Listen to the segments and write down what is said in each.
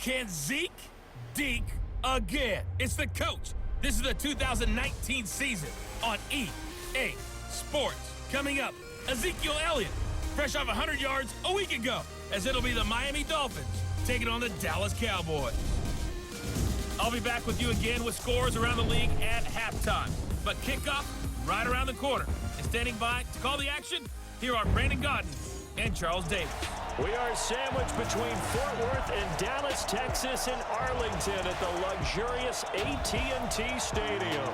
Can Zeke deke again? It's the coach. This is the 2019 season on EA Sports. Coming up, Ezekiel Elliott, fresh off 100 yards a week ago, as it'll be the Miami Dolphins taking on the Dallas Cowboys. I'll be back with you again with scores around the league at halftime. But kickoff right around the corner. And standing by to call the action, here are Brandon Gaudin and Charles Davis. We are sandwiched between Fort Worth and Dallas, Texas, and Arlington at the luxurious AT&T Stadium.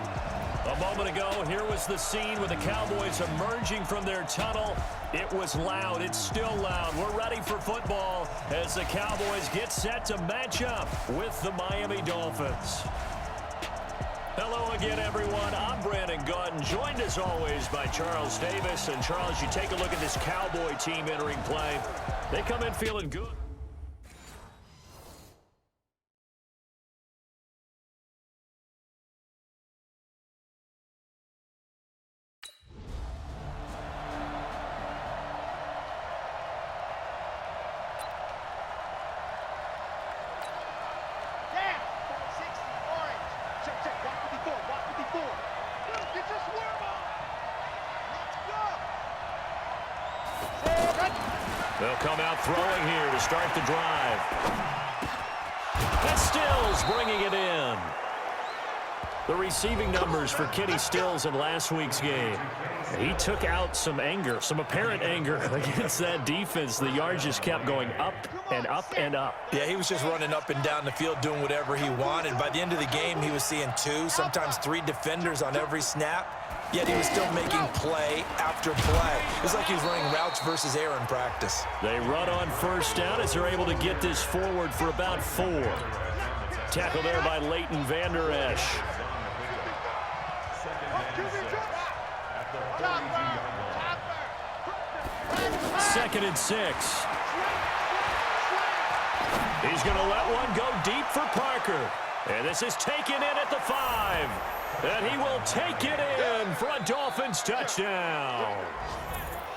A moment ago, here was the scene with the Cowboys emerging from their tunnel. It was loud. It's still loud. We're ready for football as the Cowboys get set to match up with the Miami Dolphins. Hello again, everyone. I'm Brandon Gaudin, joined as always by Charles Davis. And Charles, you take a look at this Cowboy team entering play. They come in feeling good. They'll come out throwing here to start the drive. And Stills bringing it in. The receiving numbers for Kenny Stills in last week's game. He took out some anger, some apparent anger against that defense. The yards just kept going up and up and up. Yeah, he was just running up and down the field doing whatever he wanted. By the end of the game, he was seeing 2, sometimes 3 defenders on every snap. Yet he was still making play after play. It was like he was running routes versus air in practice. They run on first down as they're able to get this forward for about 4. Tackle there by Leighton Vander Esch. Second and 6. He's going to let one go deep for Parker. And this is taken in at the 5. And he will take it in for a Dolphins touchdown.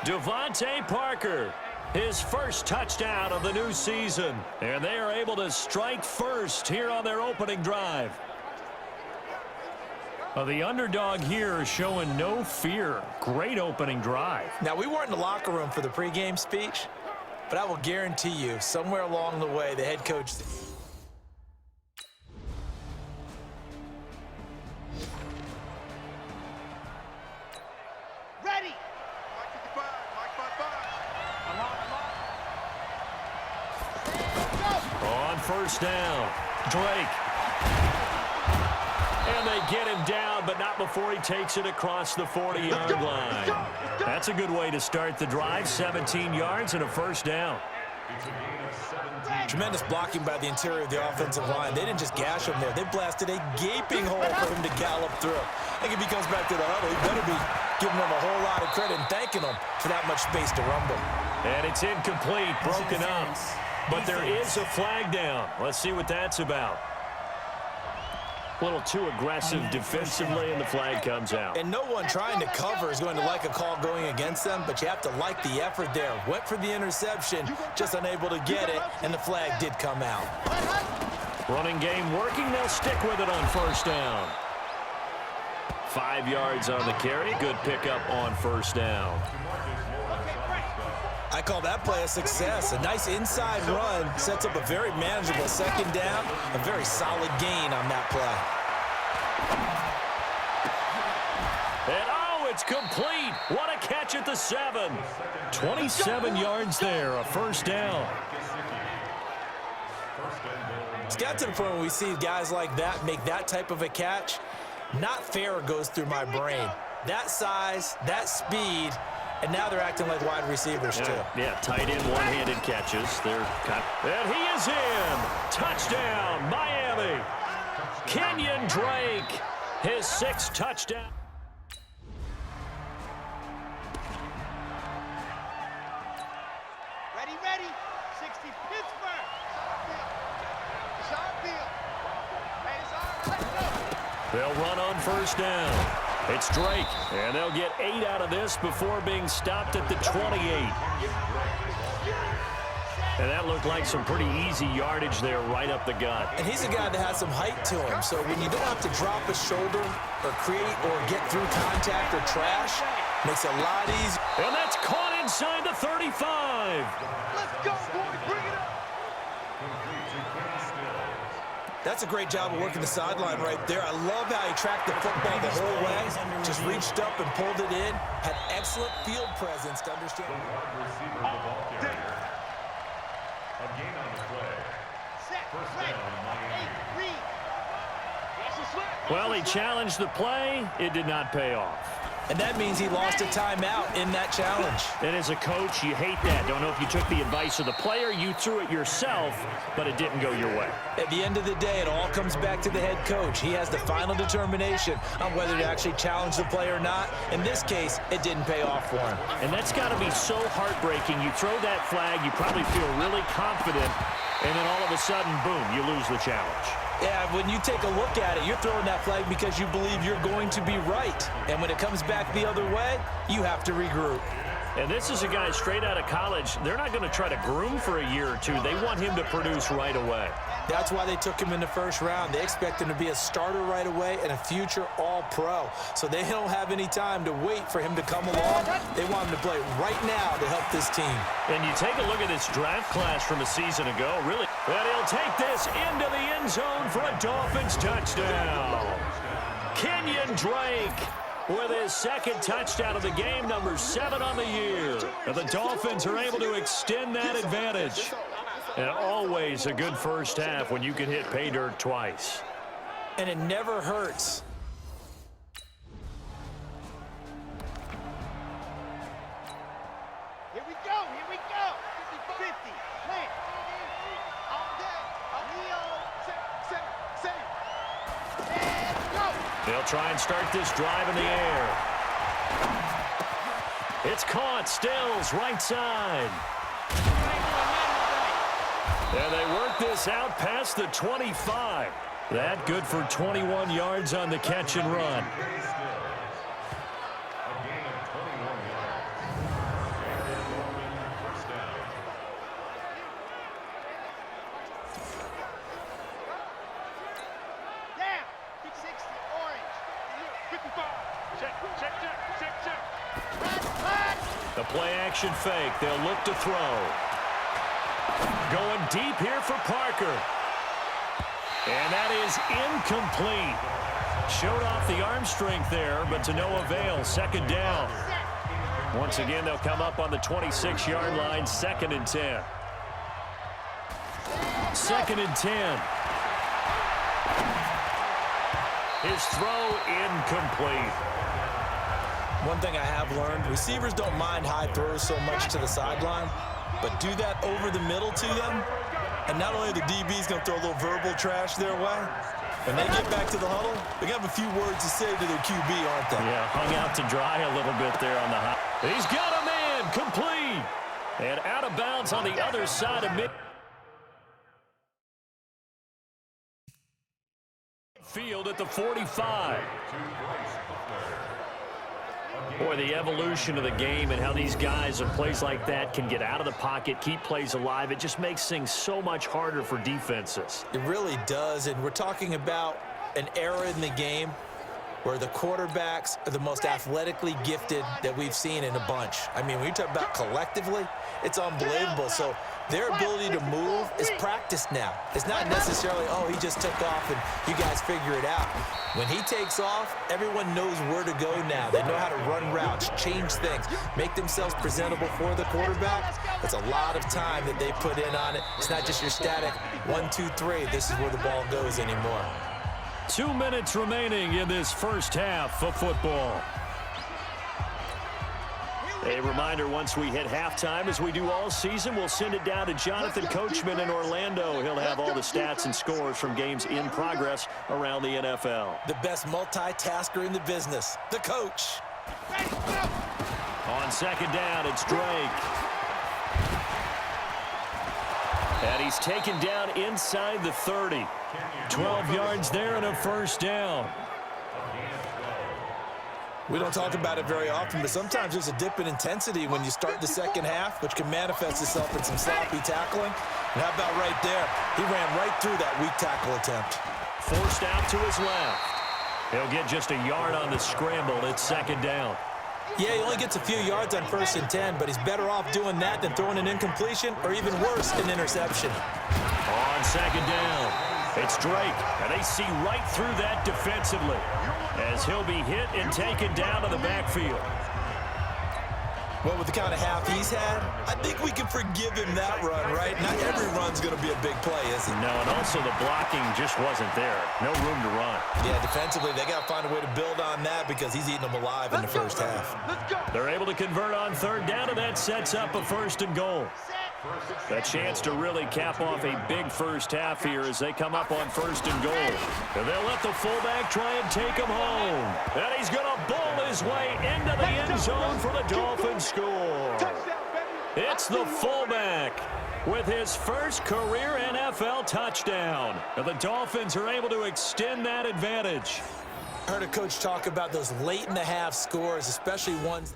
Devontae Parker, his first touchdown of the new season. And they are able to strike first here on their opening drive. The underdog here is showing no fear. Great opening drive. Now, we weren't in the locker room for the pregame speech, but I will guarantee you, somewhere along the way, the head coach... First down, Drake. And they get him down, but not before he takes it across the 40-yard line. That's a good way to start the drive, 17 yards and a first down. Tremendous blocking by the interior of the offensive line. They didn't just gash him there. They blasted a gaping hole for him to gallop through. I think if he comes back to the huddle, he better be giving them a whole lot of credit and thanking them for that much space to rumble. And it's incomplete, broken up. But there is a flag down. Let's see what that's about. A little too aggressive defensively, and the flag comes out. And no one trying to cover is going to like a call going against them, but you have to like the effort there. Went for the interception, just unable to get it, and the flag did come out. Running game working. They'll stick with it on first down. 5 yards on the carry. Good pickup on first down. I call that play a success. A nice inside run sets up a very manageable second down. A very solid gain on that play. And oh, it's complete. What a catch at the 7. 27 yards there, a first down. It's got to the point where we see guys like that make that type of a catch. Not fair goes through my brain. That size, that speed, and now they're acting like wide receivers, too. Yeah, tight end, one-handed catches. And he is in. Touchdown, Miami. Kenyon Drake, his 6th touchdown. Ready. 60, Pittsburgh. They'll run on first down. It's Drake, and they'll get 8 out of this before being stopped at the 28. And that looked like some pretty easy yardage there right up the gut. And he's a guy that has some height to him, so when you don't have to drop a shoulder or create or get through contact or trash, makes it a lot easier. And that's caught inside the 35. Let's go, boys. Bring it up. That's a great job of working the sideline right there. I love how he tracked the football the whole way, just reached up and pulled it in, had excellent field presence to understand. A gain on the play. First down, Miami. Well, he challenged the play. It did not pay off. And that means he lost a timeout in that challenge. And as a coach, you hate that. Don't know if you took the advice of the player, you threw it yourself, but it didn't go your way. At the end of the day, it all comes back to the head coach. He has the final determination on whether to actually challenge the play or not. In this case, it didn't pay off for him. And that's got to be so heartbreaking. You throw that flag, you probably feel really confident, and then all of a sudden, boom, you lose the challenge. Yeah, when you take a look at it, you're throwing that flag because you believe you're going to be right. And when it comes back the other way, you have to regroup. And this is a guy straight out of college. They're not going to try to groom for a year or two. They want him to produce right away. That's why they took him in the first round. They expect him to be a starter right away and a future all-pro. So they don't have any time to wait for him to come along. They want him to play right now to help this team. And you take a look at this draft class from a season ago, really. And he'll take this into the end zone for a Dolphins touchdown. Kenyon Drake with his second touchdown of the game, number 7 on the year. And the Dolphins are able to extend that advantage. And always a good first half when you can hit pay dirt twice. And it never hurts. Here we go. Here we go. 50. Plant. On deck. Set. And go. They'll try and start this drive in the air. It's caught. Stills right side. And they work this out past the 25. That good for 21 yards on the catch and run. Down. 60. Orange. 55. Check. The play action fake. They'll look to throw. Going deep here for Parker. And that is incomplete. Showed off the arm strength there, but to no avail. Second down. Once again, they'll come up on the 26-yard line. 2nd and 10. 2nd and 10. His throw incomplete. One thing I have learned, receivers don't mind high throws so much to the sideline, but do that over the middle to them, and not only are the DBs going to throw a little verbal trash their way, when they get back to the huddle, they're going to have a few words to say to their QB, aren't they? Yeah, hung out to dry a little bit there on the high. He's got a man, complete, and out of bounds on the other side of mid. Field at the 45. Boy, the evolution of the game and how these guys and plays like that can get out of the pocket, keep plays alive, it just makes things so much harder for defenses. It really does, and we're talking about an era in the game where the quarterbacks are the most athletically gifted that we've seen in a bunch. I mean, when you talk about collectively, it's unbelievable. So their ability to move is practiced now. It's not necessarily, oh, he just took off and you guys figure it out. When he takes off, everyone knows where to go now. They know how to run routes, change things, make themselves presentable for the quarterback. That's a lot of time that they put in on it. It's not just your static 1, 2, 3. This is where the ball goes anymore. 2 minutes remaining in this first half of football. A reminder, once we hit halftime, as we do all season, we'll send it down to Jonathan Coachman in Orlando. He'll have all the stats and scores from games in progress around the NFL. The best multitasker in the business, the coach. On second down, it's Drake. And he's taken down inside the 30. 12 yards there and a first down. We don't talk about it very often, but sometimes there's a dip in intensity when you start the second half, which can manifest itself in some sloppy tackling. And how about right there? He ran right through that weak tackle attempt. Forced out to his left. He'll get just a yard on the scramble. It's second down. Yeah, he only gets a few yards on 1st and 10, but he's better off doing that than throwing an incompletion or even worse, an interception. On second down, it's Drake, and they see right through that defensively as he'll be hit and taken down to the backfield. Well, with the kind of half he's had, I think we can forgive him that run, right? Not every run's going to be a big play, is it? No, and also the blocking just wasn't there. No room to run. Yeah, defensively, they got to find a way to build on that because he's eating them alive in the first half. They're able to convert on third down, and that sets up a 1st and goal. A chance to really cap off a big first half here as they come up on 1st and goal. And they'll let the fullback try and take him home. And he's going to bowl his way into the end zone for the Dolphins score. It's the fullback with his first career NFL touchdown. And the Dolphins are able to extend that advantage. I heard a coach talk about those late in the half scores, especially ones.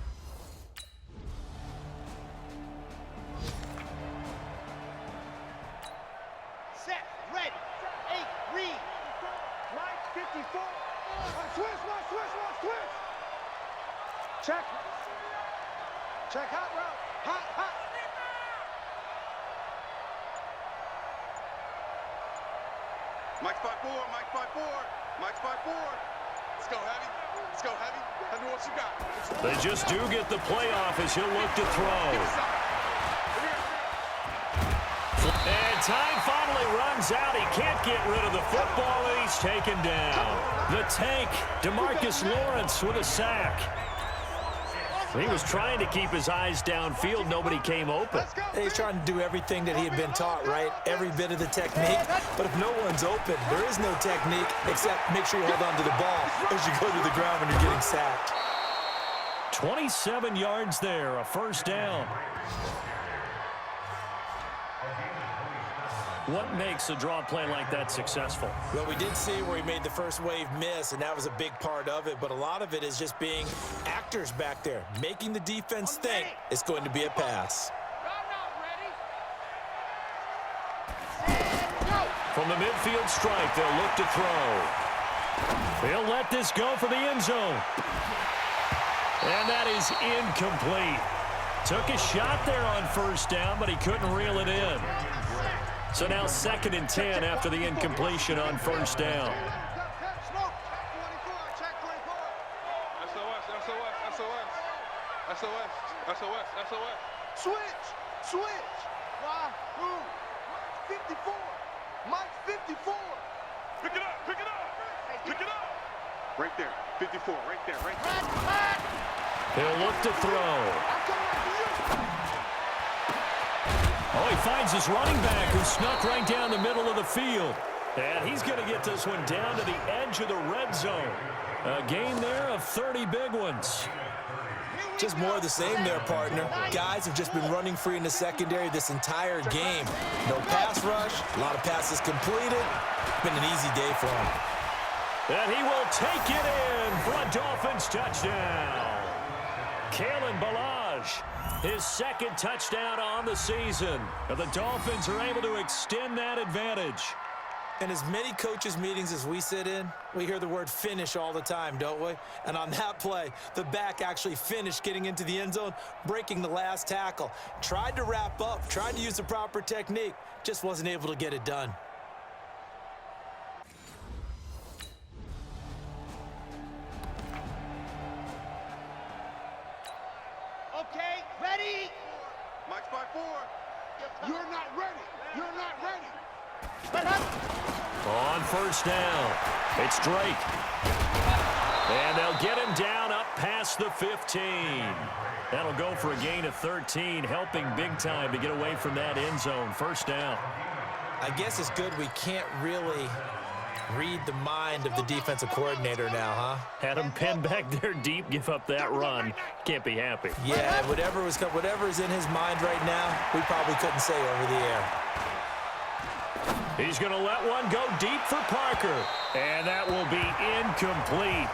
Check hot route. Hot. Mike 5-4. Mike 5-4. Let's go, Heavy. Tell me what you got. They just do get the playoff as he'll look to throw. And time finally runs out. He can't get rid of the football, and he's taken down. The tank, DeMarcus Lawrence with a sack. He was trying to keep his eyes downfield. Nobody came open. He's trying to do everything that he had been taught, right? Every bit of the technique. But if no one's open, there is no technique except make sure you hold on to the ball as you go to the ground when you're getting sacked. 27 yards there, a 1st down. What makes a draw play like that successful? Well, we did see where he made the first wave miss, and that was a big part of it. But a lot of it is just being actors back there, making the defense think it's going to be a pass. From the midfield stripe, they'll look to throw. They'll let this go for the end zone. And that is incomplete. Took a shot there on 1st down, but he couldn't reel it in. So now 2nd and 10 after the incompletion on 1st down. Switch. Why? Who? 54. Mike 54. Pick it up. Right there. 54. Right there. He'll look to throw. Oh, he finds his running back who snuck right down the middle of the field. And he's going to get this one down to the edge of the red zone. A gain there of 30 big ones. Just more of the same there, partner. Guys have just been running free in the secondary this entire game. No pass rush, a lot of passes completed. It's been an easy day for him. And he will take it in for a Dolphins touchdown. Kalen Ballage, his 2nd touchdown on the season. And the Dolphins are able to extend that advantage. In as many coaches' meetings as we sit in, we hear the word finish all the time, don't we? And on that play, the back actually finished getting into the end zone, breaking the last tackle. Tried to wrap up, tried to use the proper technique, just wasn't able to get it done. Okay, ready? Mike 5-4. You're not ready. On 1st down, it's Drake. And they'll get him down up past the 15. That'll go for a gain of 13, helping big time to get away from that end zone. 1st down. I guess it's good we can't really read the mind of the defensive coordinator now, huh? Had him pinned back there deep, give up that run. Can't be happy. Yeah, whatever is in his mind right now, we probably couldn't say over the air. He's going to let one go deep for Parker. And that will be incomplete.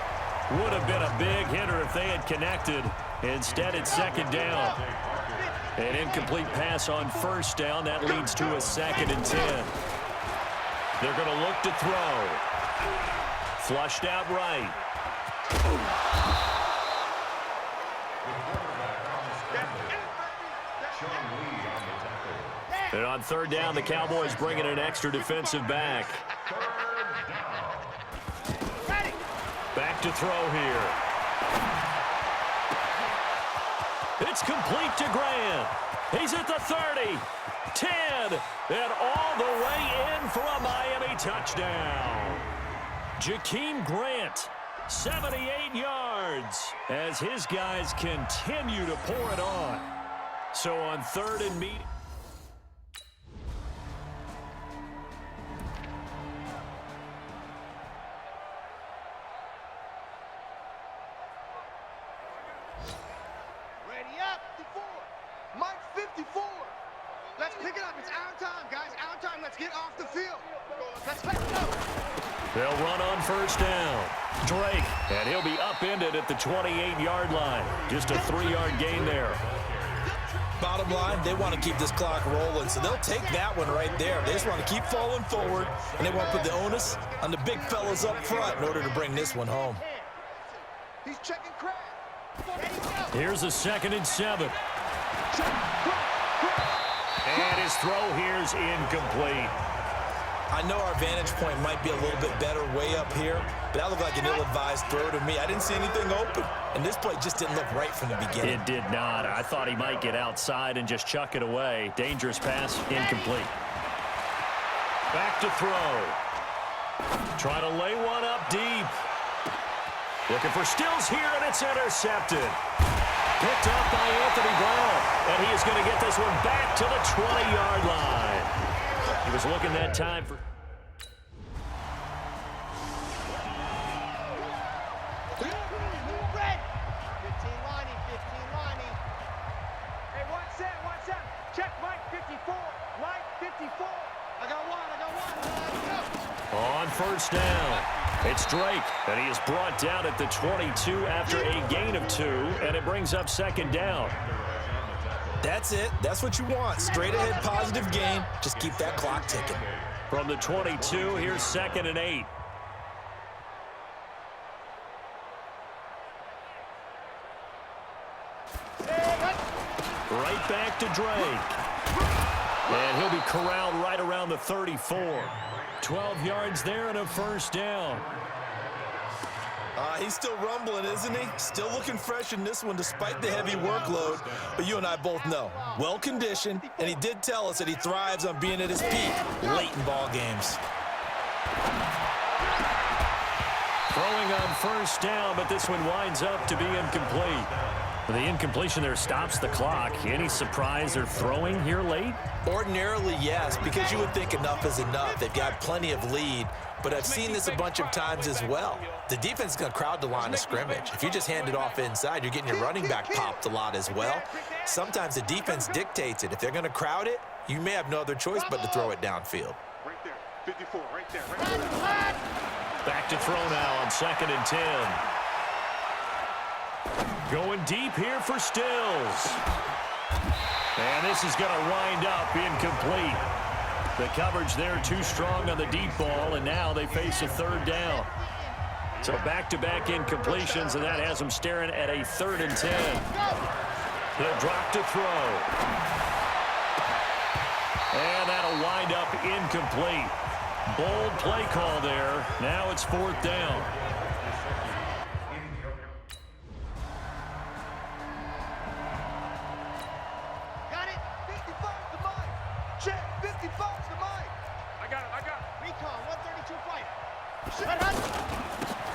Would have been a big hitter if they had connected. Instead, it's second down. An incomplete pass on first down. That leads to a 2nd and 10. They're going to look to throw. Flushed out right. And on third down, the Cowboys bring in an extra defensive back. Back to throw here. It's complete to Grant. He's at the 30, 10, and all the way in for a Miami touchdown. Jakeem Grant, 78 yards, as his guys continue to pour it on. So on 3rd and medium. Ready up, 54. Mike 54. Let's pick it up. It's our time, guys. Our time. Let's get off the field. Let's go. They'll run on first down. Drake, and he'll be upended at the 28-yard line. Just a 3-yard gain there. Bottom line, they want to keep this clock rolling, so they'll take that one right there. They just want to keep falling forward, and they want to put the onus on the big fellas up front in order to bring this one home. He's checking crab. Here's a 2nd and 7. And his throw here's incomplete. I know our vantage point might be a little bit better way up here, but that looked like an ill-advised throw to me. I didn't see anything open, and this play just didn't look right from the beginning. It did not. I thought he might get outside and just chuck it away. Dangerous pass, incomplete. Back to throw. Trying to lay one up deep. Looking for Stills here, and it's intercepted. Picked up by Anthony Brown, and he is going to get this one back to the 20-yard line. He was looking that time for... Red. 15 lining, 15 lining. Hey, what's that? Check Mike 54. Mike 54. I got one. On first down, it's Drake, and he is brought down at the 22 after a gain of 2, and it brings up 2nd down. That's it. That's what you want. Straight ahead positive gain. Just keep that clock ticking. From the 22, here's 2nd and 8. Right back to Drake. And he'll be corralled right around the 34. 12 yards there and a first down. He's still rumbling, isn't he? Still looking fresh in this one despite the heavy workload. But you and I both know, well-conditioned, and he did tell us that he thrives on being at his peak late in ball games. Throwing on first down, but this one winds up to be incomplete. The incompletion there stops the clock. Any surprise they're throwing here late? Ordinarily, yes, because you would think enough is enough. They've got plenty of lead, but I've seen this a bunch of times as well. The defense is going to crowd the line of scrimmage. If you just hand it off inside, you're getting your running back popped a lot as well. Sometimes the defense dictates it. If they're going to crowd it, you may have no other choice but to throw it downfield. Right there. 54. Right there. Back to throw now on 2nd and 10. Going deep here for Stills. And this is going to wind up incomplete. The coverage there too strong on the deep ball, and now they face a 3rd down. So back-to-back incompletions, and that has them staring at a 3rd and 10. He'll drop to throw. And that'll wind up incomplete. Bold play call there. Now it's 4th down. Got it. 55's the Mike. Check. 55's the Mike. I got it. Recon, 132 fighter.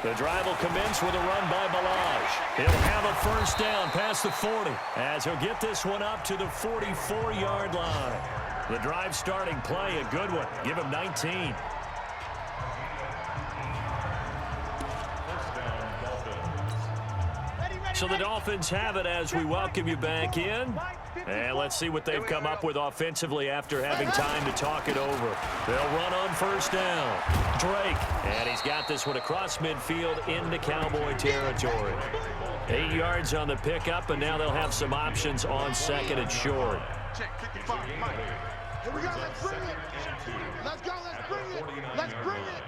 The drive will commence with a run by Balaj. He'll have a first down past the 40 as he'll get this one up to the 44-yard line. The drive starting play, a good one. Give him 19. So the Dolphins have it as we welcome you back in. And let's see what they've come up with offensively after having time to talk it over. They'll run on first down. Drake, and he's got this one across midfield into Cowboy territory. 8 yards on the pickup, and now they'll have some options on second and short. Check 55, Mike. Here we go, let's bring it. Let's go, let's bring it. Let's bring it.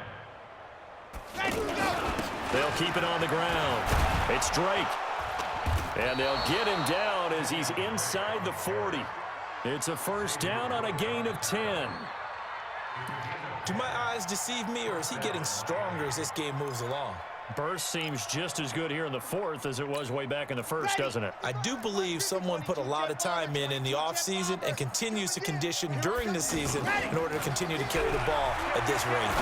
Ready to go. They'll keep it on the ground. It's Drake. And they'll get him down as he's inside the 40. It's a first down on a gain of 10. Do my eyes deceive me, or is he getting stronger as this game moves along? Burst seems just as good here in the fourth as it was way back in the first, doesn't it? I do believe someone put a lot of time in the offseason and continues to condition during the season in order to continue to carry the ball at this rate.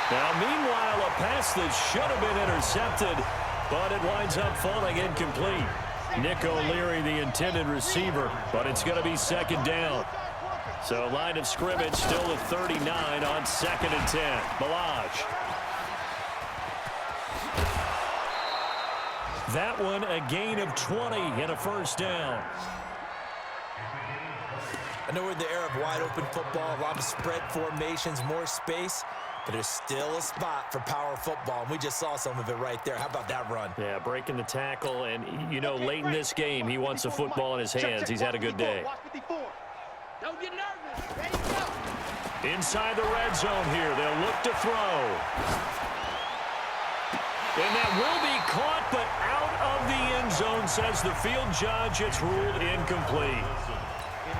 Now, meanwhile, a pass that should have been intercepted, but it winds up falling incomplete. Nick O'Leary, the intended receiver, but it's going to be second down. So line of scrimmage still at 39 on second and 10. Balaj. That one a gain of 20 and a first down. I know we're in the era of wide open football, a lot of spread formations, more space, but there's still a spot for power football, and we just saw some of it right there. How about that run? Yeah, breaking the tackle, and, you know, late in this game, he wants the football in his hands. He's had a good day. Don't get nervous. Ready to go. Inside the red zone here, they'll look to throw. And that will be caught, but out of the end zone, says the field judge. It's ruled incomplete.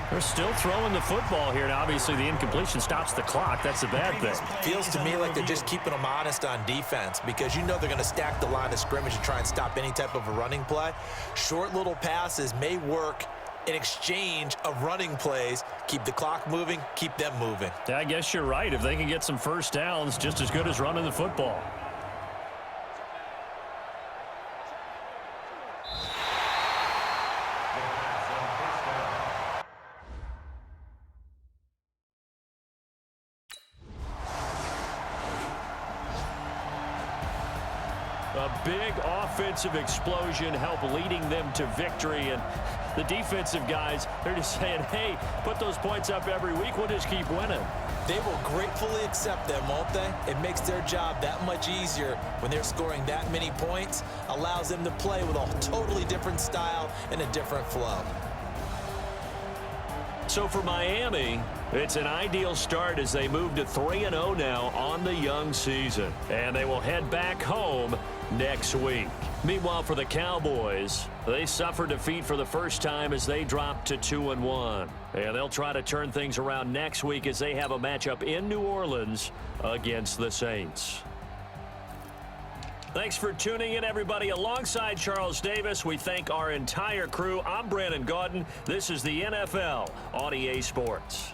They're still throwing the football here, and obviously the incompletion stops the clock. That's a bad thing. Feels to me like they're just keeping them honest on defense, because you know they're going to stack the line of scrimmage and try and stop any type of a running play. Short little passes may work in exchange of running plays. Keep the clock moving, keep them moving. Yeah, I guess you're right. If they can get some first downs, just as good as running the football. A big offensive explosion helped leading them to victory, and the defensive guys, they're just saying, hey, put those points up every week, we'll just keep winning. They will gratefully accept them, won't they? It makes their job that much easier when they're scoring that many points, allows them to play with a totally different style and a different flow. So for Miami, it's an ideal start as they move to 3-0 now on the young season. And they will head back home next week. Meanwhile, for the Cowboys, they suffered defeat for the first time as they dropped to 2-1. And they'll try to turn things around next week as they have a matchup in New Orleans against the Saints. Thanks for tuning in, everybody. Alongside Charles Davis, we thank our entire crew. I'm Brandon Gaudin. This is the NFL on EA Sports.